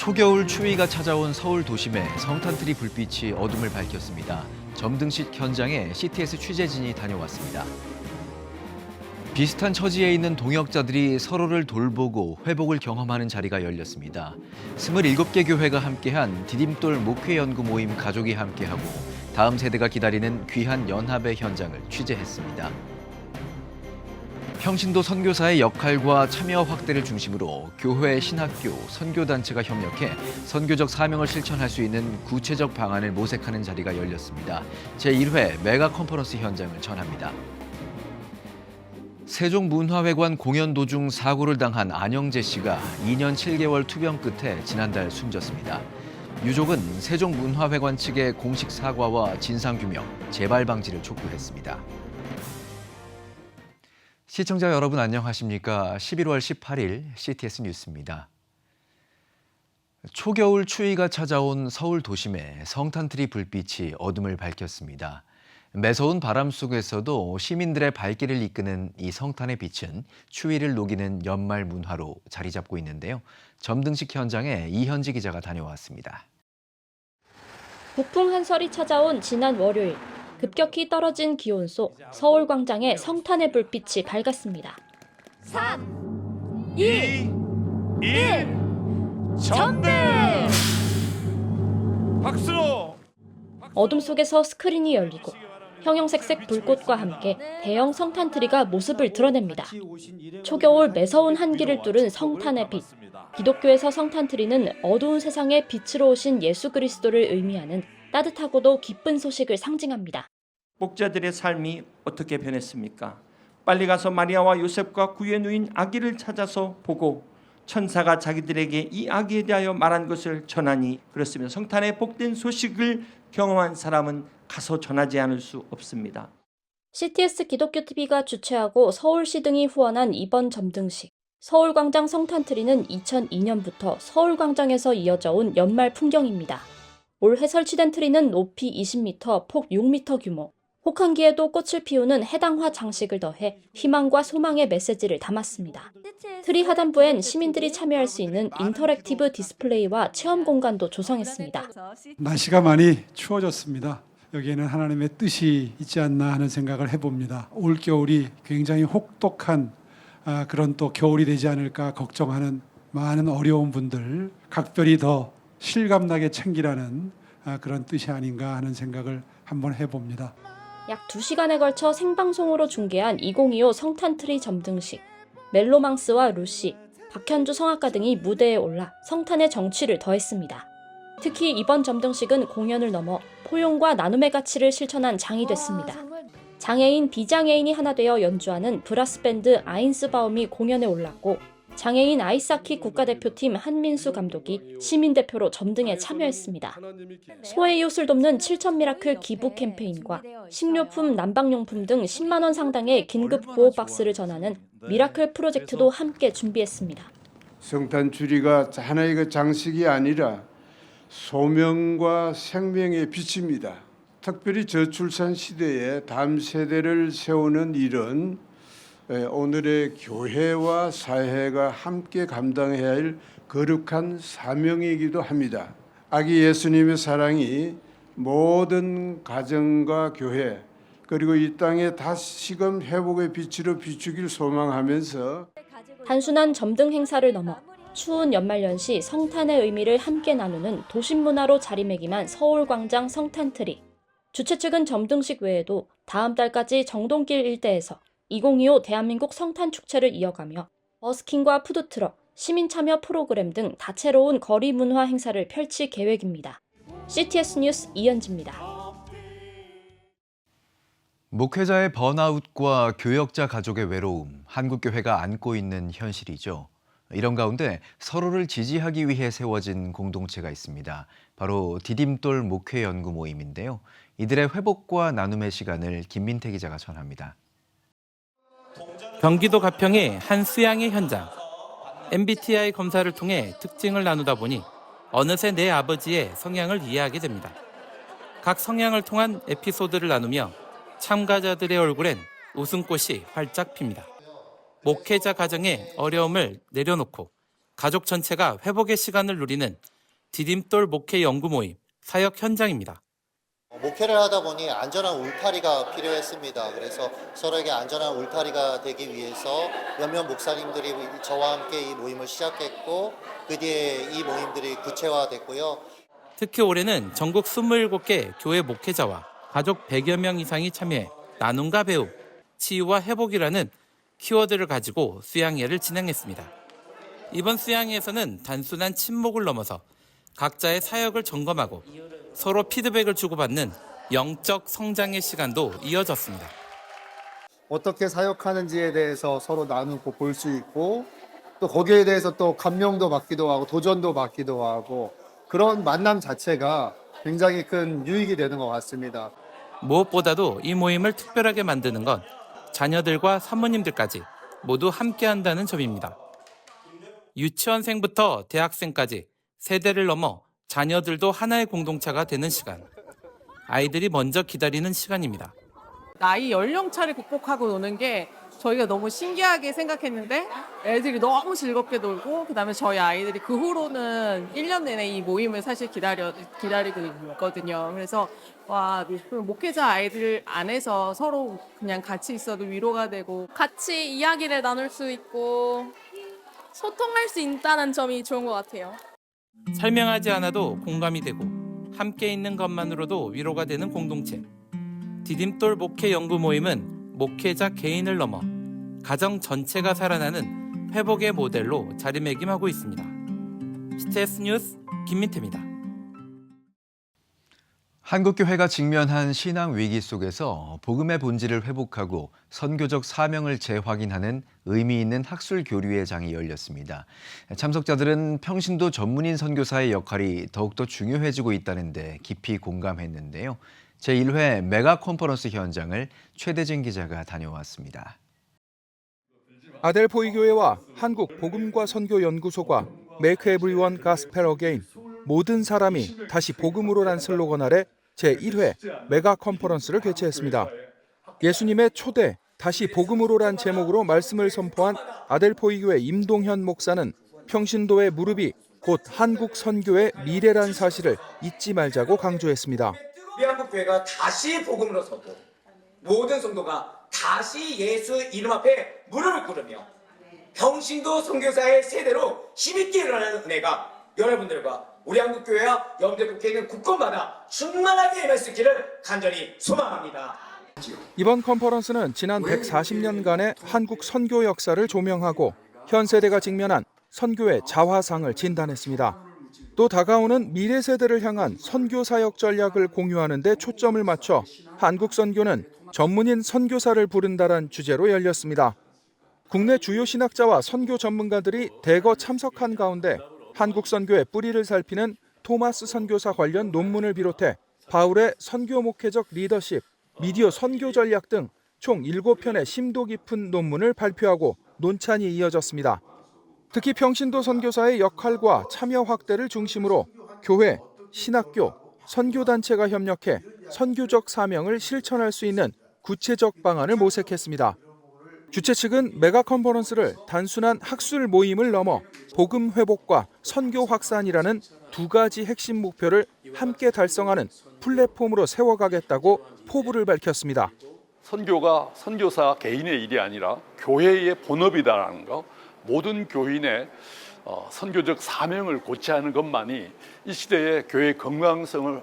초겨울 추위가 찾아온 서울 도심에 성탄트리 불빛이 어둠을 밝혔습니다. 점등식 현장에 CTS 취재진이 다녀왔습니다. 비슷한 처지에 있는 동역자들이 서로를 돌보고 회복을 경험하는 자리가 열렸습니다. 27개 교회가 함께한 디딤돌 목회연구 모임 가족이 함께하고 다음 세대가 기다리는 귀한 연합의 현장을 취재했습니다. 평신도 선교사의 역할과 참여 확대를 중심으로 교회, 신학교, 선교단체가 협력해 선교적 사명을 실천할 수 있는 구체적 방안을 모색하는 자리가 열렸습니다. 제1회 메가 컨퍼런스 현장을 전합니다. 세종문화회관 공연 도중 사고를 당한 안영재 씨가 2년 7개월 투병 끝에 지난달 숨졌습니다. 유족은 세종문화회관 측의 공식 사과와 진상규명, 재발 방지를 촉구했습니다. 시청자 여러분 안녕하십니까? 11월 18일 CTS 뉴스입니다. 초겨울 추위가 찾아온 서울 도심에 성탄트리 불빛이 어둠을 밝혔습니다. 매서운 바람 속에서도 시민들의 발길을 이끄는 이 성탄의 빛은 추위를 녹이는 연말 문화로 자리 잡고 있는데요. 점등식 현장에 이현지 기자가 다녀왔습니다. 북풍 한설이 찾아온 지난 월요일. 급격히 떨어진 기온 속 서울 광장에 성탄의 불빛이 밝았습니다. 3, 2, 1, 점등! 박수로! 어둠 속에서 스크린이 열리고 형형색색 불꽃과 함께 대형 성탄트리가 모습을 드러냅니다. 초겨울 매서운 한기를 뚫은 성탄의 빛. 기독교에서 성탄트리는 어두운 세상에 빛으로 오신 예수 그리스도를 의미하는 따뜻하고도 기쁜 소식을 상징합니다. 목자들의 삶이 어떻게 변했습니까? 빨리 가서 마리아와 요셉과 구의 누인 아기를 찾아서 보고 천사가 자기들에게 이 아기에 대하여 말한 것을 전하니 그렇습니다. 성탄의 복된 소식을 경험한 사람은 가서 전하지 않을 수 없습니다. CTS 기독교TV가 주최하고 서울시 등이 후원한 이번 점등식. 서울광장 성탄트리는 2002년부터 서울광장에서 이어져 온 연말 풍경입니다. 올해 설치된 트리는 높이 20m, 폭 6m 규모. 혹한기에도 꽃을 피우는 해당화 장식을 더해 희망과 소망의 메시지를 담았습니다. 트리 하단부엔 시민들이 참여할 수 있는 인터랙티브 디스플레이와 체험 공간도 조성했습니다. 날씨가 많이 추워졌습니다. 여기에는 하나님의 뜻이 있지 않나 하는 생각을 해봅니다. 올겨울이 굉장히 혹독한 그런 또 겨울이 되지 않을까 걱정하는 많은 어려운 분들 각별히 더 실감나게 챙기라는 그런 뜻이 아닌가 하는 생각을 한번 해봅니다. 약 2시간에 걸쳐 생방송으로 중계한 2025 성탄트리 점등식. 멜로망스와 루시, 박현주 성악가 등이 무대에 올라 성탄의 정취를 더했습니다. 특히 이번 점등식은 공연을 넘어 포용과 나눔의 가치를 실천한 장이 됐습니다. 장애인, 비장애인이 하나 되어 연주하는 브라스밴드 아인스바움이 공연에 올랐고 장애인 아이스하키 국가대표팀 한민수 감독이 시민대표로 점등에 참여했습니다. 소외 이웃을 돕는 7,000미라클 기부 캠페인과 식료품, 난방용품 등 10만 원 상당의 긴급 구호 박스를 전하는 미라클 프로젝트도 함께 준비했습니다. 성탄주리가 하나의 장식이 아니라 소명과 생명의 빛입니다. 특별히 저출산 시대에 다음 세대를 세우는 일은 오늘의 교회와 사회가 함께 감당해야 할 거룩한 사명이기도 합니다. 아기 예수님의 사랑이 모든 가정과 교회 그리고 이 땅에 다시금 회복의 빛으로 비추길 소망하면서 단순한 점등 행사를 넘어 추운 연말연시 성탄의 의미를 함께 나누는 도심문화로 자리매김한 서울광장 성탄트리. 주최 측은 점등식 외에도 다음 달까지 정동길 일대에서 2025 대한민국 성탄축제를 이어가며 버스킹과 푸드트럭, 시민참여 프로그램 등 다채로운 거리 문화 행사를 펼칠 계획입니다. CTS 뉴스 이현지입니다. 목회자의 번아웃과 교역자 가족의 외로움, 한국교회가 안고 있는 현실이죠. 이런 가운데 서로를 지지하기 위해 세워진 공동체가 있습니다. 바로 디딤돌 목회연구 모임인데요. 이들의 회복과 나눔의 시간을 김민태 기자가 전합니다. 경기도 가평의 한 수양의 현장. MBTI 검사를 통해 특징을 나누다 보니 어느새 내 아버지의 성향을 이해하게 됩니다. 각 성향을 통한 에피소드를 나누며 참가자들의 얼굴엔 웃음꽃이 활짝 핍니다. 목회자 가정의 어려움을 내려놓고 가족 전체가 회복의 시간을 누리는 디딤돌 목회 연구 모임 사역 현장입니다. 목회를 하다 보니 안전한 울타리가 필요했습니다. 그래서 서로에게 안전한 울타리가 되기 위해서 몇몇 목사님들이 저와 함께 이 모임을 시작했고 그 뒤에 이 모임들이 구체화됐고요. 특히 올해는 전국 27개 교회 목회자와 가족 100여 명 이상이 참여해 나눔과 배움, 치유와 회복이라는 키워드를 가지고 수양회를 진행했습니다. 이번 수양회에서는 단순한 친목을 넘어서 각자의 사역을 점검하고 서로 피드백을 주고받는 영적 성장의 시간도 이어졌습니다. 어떻게 사역하는지에 대해서 서로 나누고 볼 수 있고 또 거기에 대해서 또 감명도 받기도 하고 도전도 받기도 하고 그런 만남 자체가 굉장히 큰 유익이 되는 것 같습니다. 무엇보다도 이 모임을 특별하게 만드는 건 자녀들과 사모님들까지 모두 함께한다는 점입니다. 유치원생부터 대학생까지 세대를 넘어 자녀들도 하나의 공동체가 되는 시간. 아이들이 먼저 기다리는 시간입니다. 나이 연령차를 극복하고 노는 게 저희가 너무 신기하게 생각했는데 애들이 너무 즐겁게 놀고 그다음에 저희 아이들이 그 후로는 1년 내내 이 모임을 사실 기다리고 있거든요. 그래서 와, 목회자 아이들 안에서 서로 그냥 같이 있어도 위로가 되고 같이 이야기를 나눌 수 있고 소통할 수 있다는 점이 좋은 것 같아요. 설명하지 않아도 공감이 되고 함께 있는 것만으로도 위로가 되는 공동체. 디딤돌 목회 연구 모임은 목회자 개인을 넘어 가정 전체가 살아나는 회복의 모델로 자리매김하고 있습니다. CTS 뉴스 김민태입니다. 한국교회가 직면한 신앙 위기 속에서 복음의 본질을 회복하고 선교적 사명을 재확인하는 의미 있는 학술 교류의 장이 열렸습니다. 참석자들은 평신도 전문인 선교사의 역할이 더욱더 중요해지고 있다는 데 깊이 공감했는데요. 제1회 메가 컨퍼런스 현장을 최대진 기자가 다녀왔습니다. 아델포이 교회와 한국 복음과 선교 연구소가 Make Everyone Gospel Again, 모든 사람이 다시 복음으로란 슬로건 아래 제1회 메가 컨퍼런스를 개최했습니다. 예수님의 초대, 다시 복음으로란 제목으로 말씀을 선포한 아델포이 교회 임동현 목사는 평신도의 무릎이 곧 한국 선교의 미래란 사실을 잊지 말자고 강조했습니다. 우리 한국교회가 다시 복음으로 서고 모든 성도가 다시 예수 이름 앞에 무릎을 꿇으며 평신도 선교사의 세대로 힘있게 일어나는 은혜가 여러분들과 우리 한국교회와 영대국회에 굳건받아 충만하게 임할 수 있기를 간절히 소망합니다. 이번 컨퍼런스는 지난 140년간의 한국 선교 역사를 조명하고 현 세대가 직면한 선교의 자화상을 진단했습니다. 또 다가오는 미래 세대를 향한 선교 사역 전략을 공유하는 데 초점을 맞춰 한국 선교는 전문인 선교사를 부른다란 주제로 열렸습니다. 국내 주요 신학자와 선교 전문가들이 대거 참석한 가운데 한국 선교의 뿌리를 살피는 토마스 선교사 관련 논문을 비롯해 바울의 선교 목회적 리더십, 미디어 선교 전략 등 총 7편의 심도 깊은 논문을 발표하고 논찬이 이어졌습니다. 특히 평신도 선교사의 역할과 참여 확대를 중심으로 교회, 신학교, 선교단체가 협력해 선교적 사명을 실천할 수 있는 구체적 방안을 모색했습니다. 주최 측은 메가 컨퍼런스를 단순한 학술 모임을 넘어 복음 회복과 선교 확산이라는 두 가지 핵심 목표를 함께 달성하는 플랫폼으로 세워가겠다고 포부를 밝혔습니다. 선교가 선교사 개인의 일이 아니라 교회의 본업이다라는 거, 모든 교인의 선교적 사명을 고취하는 것만이 이 시대의 교회의 건강성을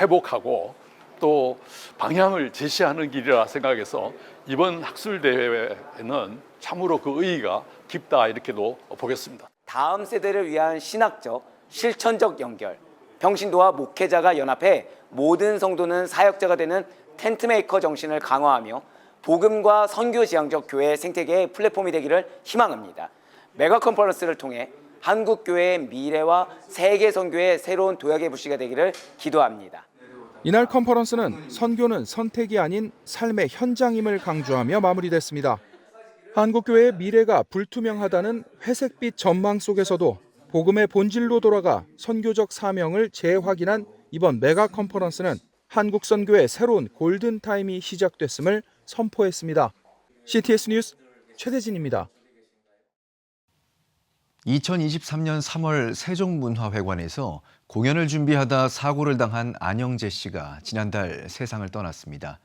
회복하고 또 방향을 제시하는 길이라 생각해서 이번 학술대회에는 참으로 그 의의가 깊다 이렇게도 보겠습니다. 다음 세대를 위한 신학적, 실천적 연결, 평신도와 목회자가 연합해 모든 성도는 사역자가 되는 텐트메이커 정신을 강화하며 복음과 선교 지향적 교회 생태계의 플랫폼이 되기를 희망합니다. 메가 컨퍼런스를 통해 한국 교회의 미래와 세계 선교의 새로운 도약의 불씨가 되기를 기도합니다. 이날 컨퍼런스는 선교는 선택이 아닌 삶의 현장임을 강조하며 마무리됐습니다. 한국교회의 미래가 불투명하다는 회색빛 전망 속에서도 복음의 본질로 돌아가 선교적 사명을 재확인한 이번 메가 컨퍼런스는 한국 선교의 새로운 골든타임이 시작됐음을 선포했습니다. CTS 뉴스 최대진입니다. 2023년 3월 세종문화회관에서 공연을 준비하다 사고를 당한 안영재 씨가 지난달 세상을 떠났습니다.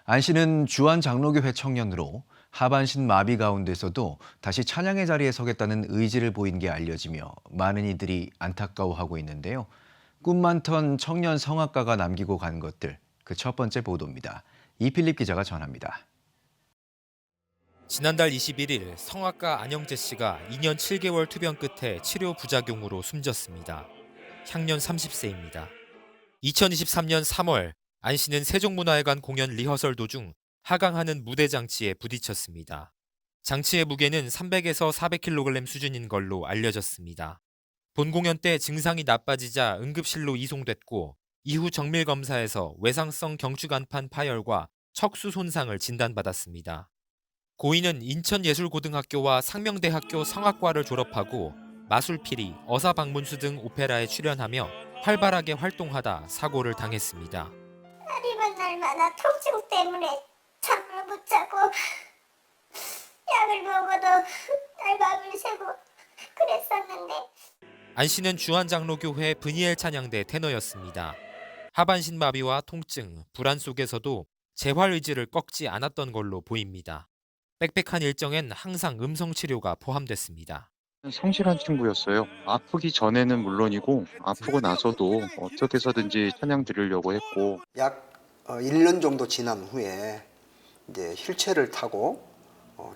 안 씨는 주안장로교회 청년으로 하반신 마비 가운데서도 다시 찬양의 자리에 서겠다는 의지를 보인 게 알려지며 많은 이들이 안타까워하고 있는데요. 꿈 많던 청년 성악가가 남기고 간 것들, 그 첫 번째 보도입니다. 이필립 기자가 전합니다. 지난달 21일 성악가 안영재 씨가 2년 7개월 투병 끝에 치료 부작용으로 숨졌습니다. 향년 30세입니다. 2023년 3월 안 씨는 세종문화회관 공연 리허설 도중 하강하는 무대 장치에 부딪혔습니다. 장치의 무게는 300에서 400kg 수준인 걸로 알려졌습니다. 본 공연 때 증상이 나빠지자 응급실로 이송됐고 이후 정밀 검사에서 외상성 경추간판 파열과 척수 손상을 진단받았습니다. 고인은 인천예술고등학교와 상명대학교 성악과를 졸업하고 마술피리, 어사방문수 등 오페라에 출연하며 활발하게 활동하다 사고를 당했습니다. 날이면 날마다 통증 때문에 잠을 못 자고 약을 먹어도 날밤을 새고 그랬었는데 안 씨는 주안장로교회 브니엘 찬양대 테너였습니다. 하반신 마비와 통증, 불안 속에서도 재활 의지를 꺾지 않았던 걸로 보입니다. 빽빽한 일정엔 항상 음성 치료가 포함됐습니다. 성실한 친구였어요. 아프기 전에는 물론이고 아프고 나서도 어떻게 해서든지 찬양 드리려고 했고 약 1년 정도 지난 후에 이제 휠체어를 타고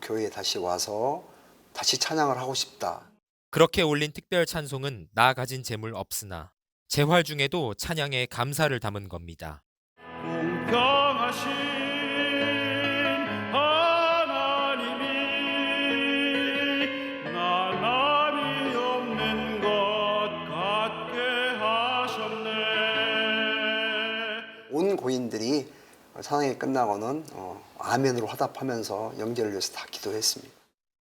교회에 다시 와서 다시 찬양을 하고 싶다. 그렇게 올린 특별 찬송은 나 가진 재물 없으나 재활 중에도 찬양에 감사를 담은 겁니다. 공평하신 하나님이 나날이 없는 것 같게 하셨네. 온 고인들이 찬양이 끝나고는 아멘으로 화답하면서 영제를 위해서 다 기도했습니다.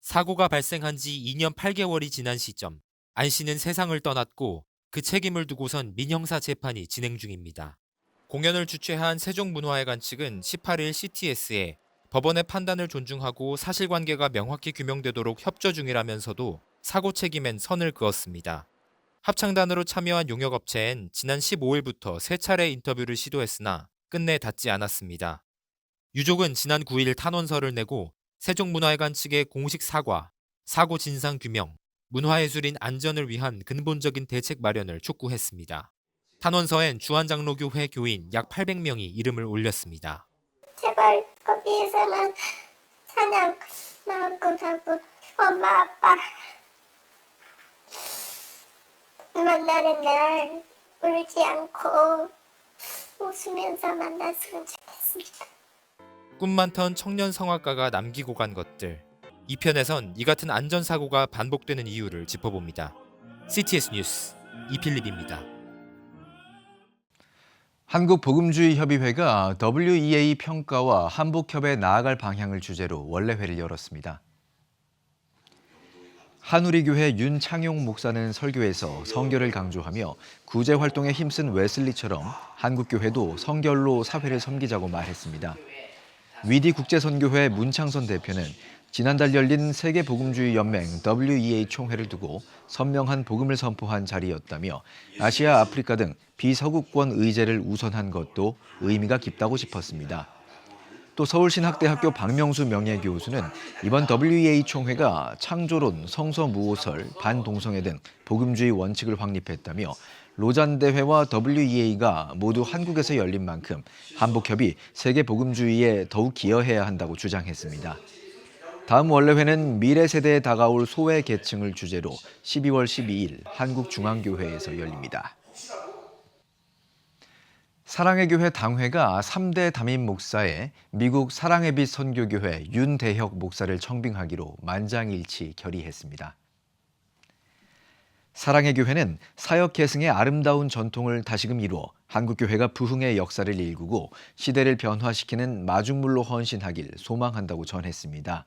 사고가 발생한 지 2년 8개월이 지난 시점, 안 씨는 세상을 떠났고 그 책임을 두고선 민형사 재판이 진행 중입니다. 공연을 주최한 세종문화회관 측은 18일 CTS에 법원의 판단을 존중하고 사실관계가 명확히 규명되도록 협조 중이라면서도 사고 책임엔 선을 그었습니다. 합창단으로 참여한 용역업체엔 지난 15일부터 3차례 인터뷰를 시도했으나 끝내 닿지 않았습니다. 유족은 지난 9일 탄원서를 내고 세종문화회관 측의 공식 사과, 사고 진상 규명, 문화예술인 안전을 위한 근본적인 대책 마련을 촉구했습니다. 탄원서엔 주안장로교회 교인 약 800명이 이름을 올렸습니다. 제발 거기에서는 찬양 마음껏 하고 엄마 아빠 만나는 날 울지 않고 웃으면서 만났으면 좋겠습니다. 꿈 많던 청년 성악가가 남기고 간 것들. 이 편에선 이 같은 안전사고가 반복되는 이유를 짚어봅니다. CTS 뉴스 이필립입니다. 한국복음주의협의회가 WEA 평가와 한복협에 나아갈 방향을 주제로 원래회를 열었습니다. 한우리교회 윤창용 목사는 설교에서 성결을 강조하며 구제활동에 힘쓴 웨슬리처럼 한국교회도 성결로 사회를 섬기자고 말했습니다. 위디 국제선교회 문창선 대표는 지난달 열린 세계복음주의연맹 WEA 총회를 두고 선명한 복음을 선포한 자리였다며 아시아, 아프리카 등 비서구권 의제를 우선한 것도 의미가 깊다고 짚었습니다. 또 서울신학대학교 박명수 명예교수는 이번 WEA 총회가 창조론, 성서무오설, 반동성애 등 복음주의 원칙을 확립했다며 로잔 대회와 WEA가 모두 한국에서 열린 만큼 한복협이 세계 복음주의에 더욱 기여해야 한다고 주장했습니다. 다음 원래회는 미래 세대에 다가올 소외 계층을 주제로 12월 12일 한국중앙교회에서 열립니다. 사랑의 교회 당회가 3대 담임 목사에 미국 사랑의 빛 선교교회 윤대혁 목사를 청빙하기로 만장일치 결의했습니다. 사랑의 교회는 사역 계승의 아름다운 전통을 다시금 이루어 한국교회가 부흥의 역사를 일구고 시대를 변화시키는 마중물로 헌신하길 소망한다고 전했습니다.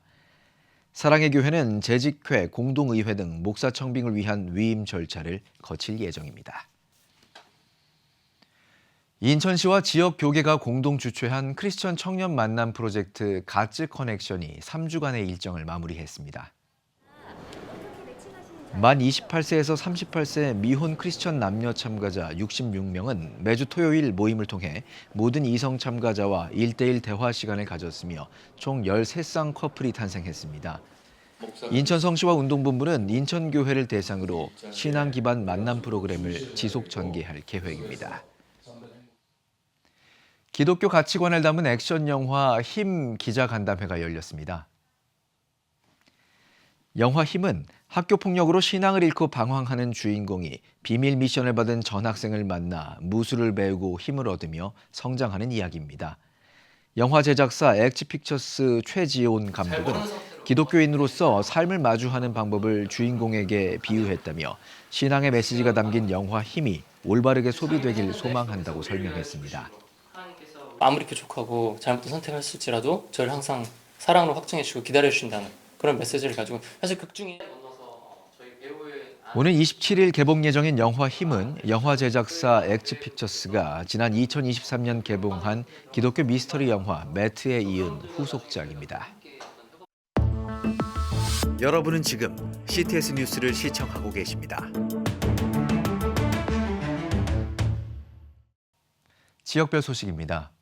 사랑의 교회는 재직회, 공동의회 등 목사 청빙을 위한 위임 절차를 거칠 예정입니다. 인천시와 지역 교계가 공동 주최한 크리스천 청년 만남 프로젝트 가츠 커넥션이 3주간의 일정을 마무리했습니다. 만 28세에서 38세 미혼 크리스천 남녀 참가자 66명은 매주 토요일 모임을 통해 모든 이성 참가자와 1대1 대화 시간을 가졌으며 총 13쌍 커플이 탄생했습니다. 인천 성시와 운동본부는 인천교회를 대상으로 신앙 기반 만남 프로그램을 지속 전개할 계획입니다. 기독교 가치관을 담은 액션 영화 힘 기자간담회가 열렸습니다. 영화 힘은 학교폭력으로 신앙을 잃고 방황하는 주인공이 비밀 미션을 받은 전학생을 만나 무술을 배우고 힘을 얻으며 성장하는 이야기입니다. 영화 제작사 엑지픽처스 최지온 감독은 기독교인으로서 삶을 마주하는 방법을 주인공에게 비유했다며 신앙의 메시지가 담긴 영화 힘이 올바르게 소비되길 소망한다고 설명했습니다. 아무리 부족하고 잘못된 선택을 했을지라도 저를 항상 사랑으로 확증해주고 기다려주신다는 그런 메시지를 가지고 사실 극 중에 오는 27일 개봉 예정인 영화 힘은 영화 제작사 엑지픽처스가 지난 2023년 개봉한 기독교 미스터리 영화 매트에 이은 후속작입니다. 여러분은 지금 CTS 뉴스를 시청하고 계십니다. 지역별 소식입니다.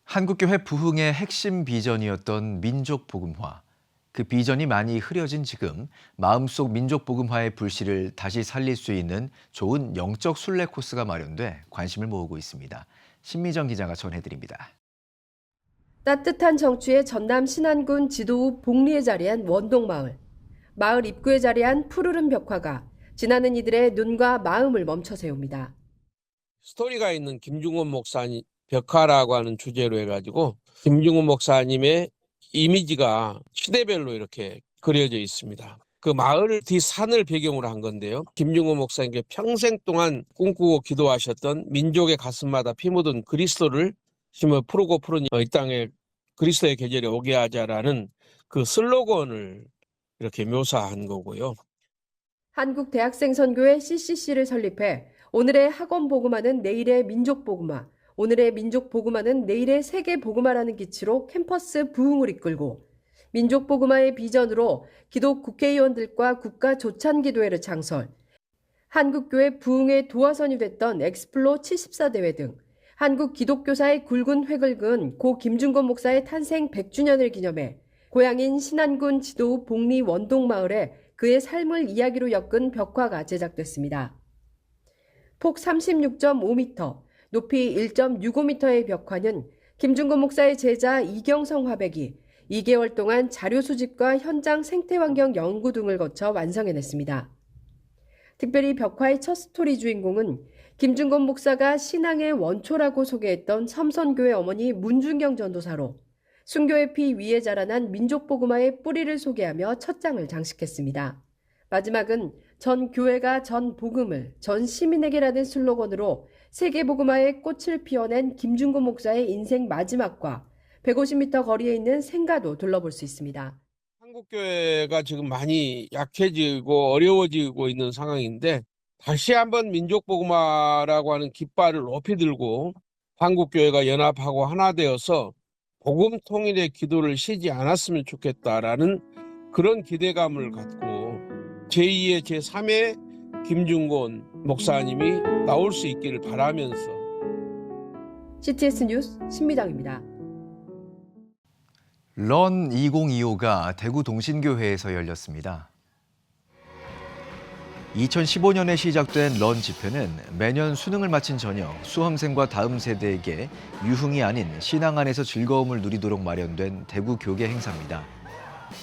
한국교회 부흥의 핵심 비전이었던 민족복음화. 그 비전이 많이 흐려진 지금 마음속 민족복음화의 불씨를 다시 살릴 수 있는 좋은 영적 순례 코스가 마련돼 관심을 모으고 있습니다. 신미정 기자가 전해드립니다. 따뜻한 정취의 전남 신안군 지도읍 복리에 자리한 원동마을. 마을 입구에 자리한 푸르른 벽화가 지나는 이들의 눈과 마음을 멈춰 세웁니다. 스토리가 있는 김중원 목사님 벽화라고 하는 주제로 해가지고 김중원 목사님의 이미지가 시대별로 이렇게 그려져 있습니다. 그 마을 뒷산을 배경으로 한 건데요. 김중원 목사님께 평생 동안 꿈꾸고 기도하셨던 민족의 가슴마다 피 묻은 그리스도를 심어 푸르고 푸른 이 땅에 그리스도의 계절이 오게 하자라는 그 슬로건을 이렇게 묘사한 거고요. 한국대학생선교회 CCC를 설립해 오늘의 학원 복음화는 내일의 민족 복음화, 오늘의 민족 복음화는 내일의 세계 복음화라는 기치로 캠퍼스 부흥을 이끌고 민족 복음화의 비전으로 기독 국회의원들과 국가 조찬 기도회를 창설, 한국교회 부흥의 도화선이 됐던 엑스플로 74대회 등 한국 기독교사의 굵은 획을 그은 고 김중건 목사의 탄생 100주년을 기념해 고향인 신안군 지도읍 복리 원동마을에 그의 삶을 이야기로 엮은 벽화가 제작됐습니다. 폭 36.5m, 높이 1.65m의 벽화는 김중건 목사의 제자 이경성 화백이 2개월 동안 자료 수집과 현장 생태환경 연구 등을 거쳐 완성해냈습니다. 특별히 벽화의 첫 스토리 주인공은 김중건 목사가 신앙의 원초라고 소개했던 섬선교회 어머니 문준경 전도사로 순교의 피 위에 자라난 민족복음화의 뿌리를 소개하며 첫 장을 장식했습니다. 마지막은 전 교회가 전 복음을 전 시민에게라는 슬로건으로 세계복음화의 꽃을 피워낸 김중건 목사의 인생 마지막과 150m 거리에 있는 생가도 둘러볼 수 있습니다. 한국교회가 지금 많이 약해지고 어려워지고 있는 상황인데 다시 한번 민족복음화라고 하는 깃발을 높이 들고 한국교회가 연합하고 하나 되어서 복음 통일의 기도를 쉬지 않았으면 좋겠다라는 그런 기대감을 갖고 제2의 제3의 김중건 목사님이 나올 수 있기를 바라면서 CTS 뉴스 신미정입니다. 런 2025가 대구 동신교회에서 열렸습니다. 2015년에 시작된 런 집회는 매년 수능을 마친 저녁 수험생과 다음 세대에게 유흥이 아닌 신앙 안에서 즐거움을 누리도록 마련된 대구 교계 행사입니다.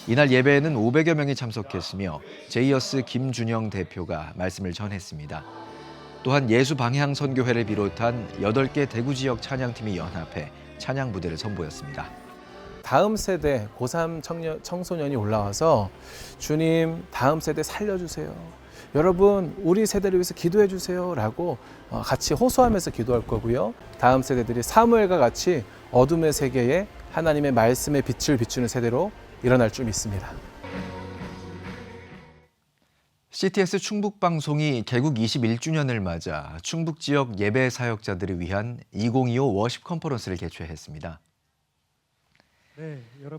이날 예배에는 500여 명이 참석했으며 제이어스 김준영 대표가 말씀을 전했습니다. 또한 예수방향선교회를 비롯한 8개 대구 지역 찬양팀이 연합해 찬양 무대를 선보였습니다. 다음 세대 고3 청소년이 올라와서 주님 다음 세대 살려주세요. 여러분 우리 세대를 위해서 기도해 주세요 라고 같이 호소하면서 기도할 거고요. 다음 세대들이 사무엘과 같이 어둠의 세계에 하나님의 말씀의 빛을 비추는 세대로 일어날 줄 믿습니다. CTS 충북방송이 개국 21주년을 맞아 충북 지역 예배 사역자들을 위한 2025 워십 컨퍼런스를 개최했습니다.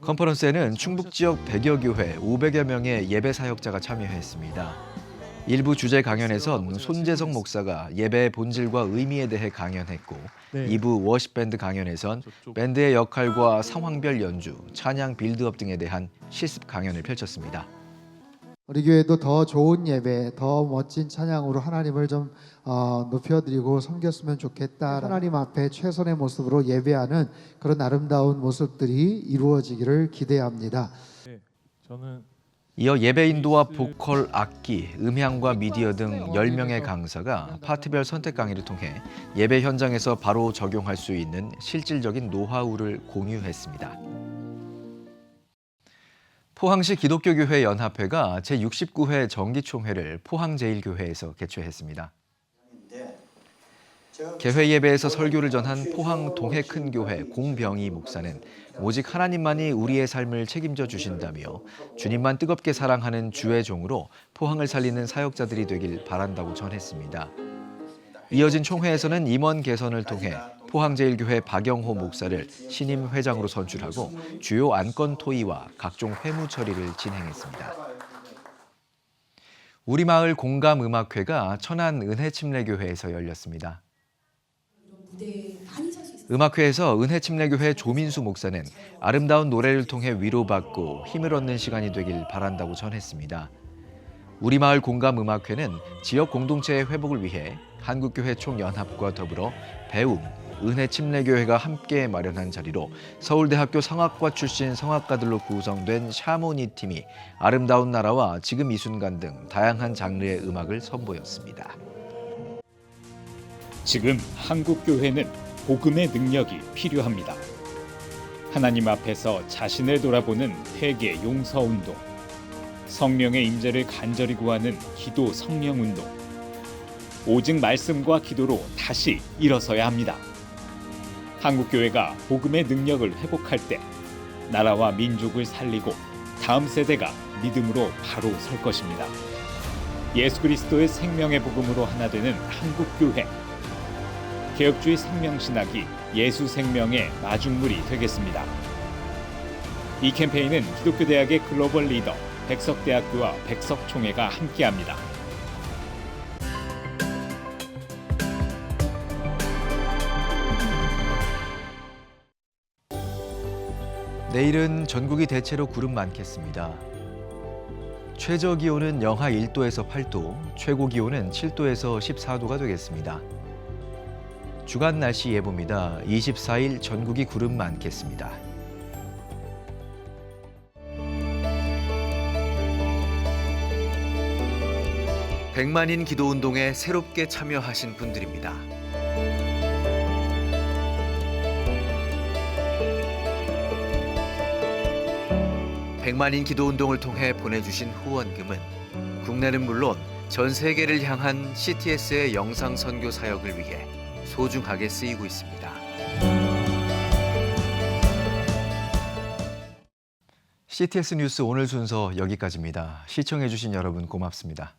컨퍼런스에는 충북 지역 100여 교회 500여 명의 예배 사역자가 참여했습니다. 일부 주제 강연에선 손재성 목사가 예배의 본질과 의미에 대해 강연했고 2부 워십밴드 강연에선 밴드의 역할과 상황별 연주, 찬양 빌드업 등에 대한 실습 강연을 펼쳤습니다. 우리 교회도 더 좋은 예배, 더 멋진 찬양으로 하나님을 좀 높여드리고 섬겼으면 좋겠다. 하나님 앞에 최선의 모습으로 예배하는 그런 아름다운 모습들이 이루어지기를 기대합니다. 이어 예배 인도와 보컬, 악기, 음향과 미디어 등 10명의 강사가 파트별 선택 강의를 통해 예배 현장에서 바로 적용할 수 있는 실질적인 노하우를 공유했습니다. 포항시 기독교교회 연합회가 제69회 정기총회를 포항제일교회에서 개최했습니다. 개회 예배에서 설교를 전한 포항 동해큰교회 공병희 목사는 오직 하나님만이 우리의 삶을 책임져 주신다며 주님만 뜨겁게 사랑하는 주의 종으로 포항을 살리는 사역자들이 되길 바란다고 전했습니다. 이어진 총회에서는 임원 개선을 통해 포항제일교회 박영호 목사를 신임 회장으로 선출하고 주요 안건 토의와 각종 회무 처리를 진행했습니다. 우리마을 공감음악회가 천안 은혜침례교회에서 열렸습니다. 음악회에서 은혜침례교회 조민수 목사는 아름다운 노래를 통해 위로받고 힘을 얻는 시간이 되길 바란다고 전했습니다. 우리마을 공감음악회는 지역 공동체의 회복을 위해 한국교회 총연합과 더불어 배움, 은혜침례교회가 함께 마련한 자리로 서울대학교 성악과 출신 성악가들로 구성된 샤모니 팀이 아름다운 나라와 지금 이 순간 등 다양한 장르의 음악을 선보였습니다. 지금 한국교회는 복음의 능력이 필요합니다. 하나님 앞에서 자신을 돌아보는 회개 용서운동, 성령의 임재를 간절히 구하는 기도 성령운동, 오직 말씀과 기도로 다시 일어서야 합니다. 한국교회가 복음의 능력을 회복할 때 나라와 민족을 살리고 다음 세대가 믿음으로 바로 설 것입니다. 예수 그리스도의 생명의 복음으로 하나 되는 한국교회. 개혁주의 생명신학이 예수 생명의 마중물이 되겠습니다. 이 캠페인은 기독교대학의 글로벌 리더 백석대학교와 백석총회가 함께합니다. 내일은 전국이 대체로 구름 많겠습니다. 최저 기온은 영하 1도에서 8도, 최고 기온은 7도에서 14도가 되겠습니다. 주간 날씨 예보입니다. 24일 전국이 구름 많겠습니다. 백만인 기도운동에 새롭게 참여하신 분들입니다. 백만인 기도운동을 통해 보내주신 후원금은 국내는 물론 전 세계를 향한 CTS의 영상 선교 사역을 위해 소중하게 쓰이고 있습니다. CTS 뉴스 오늘 순서 여기까지입니다. 시청해주신 여러분 고맙습니다.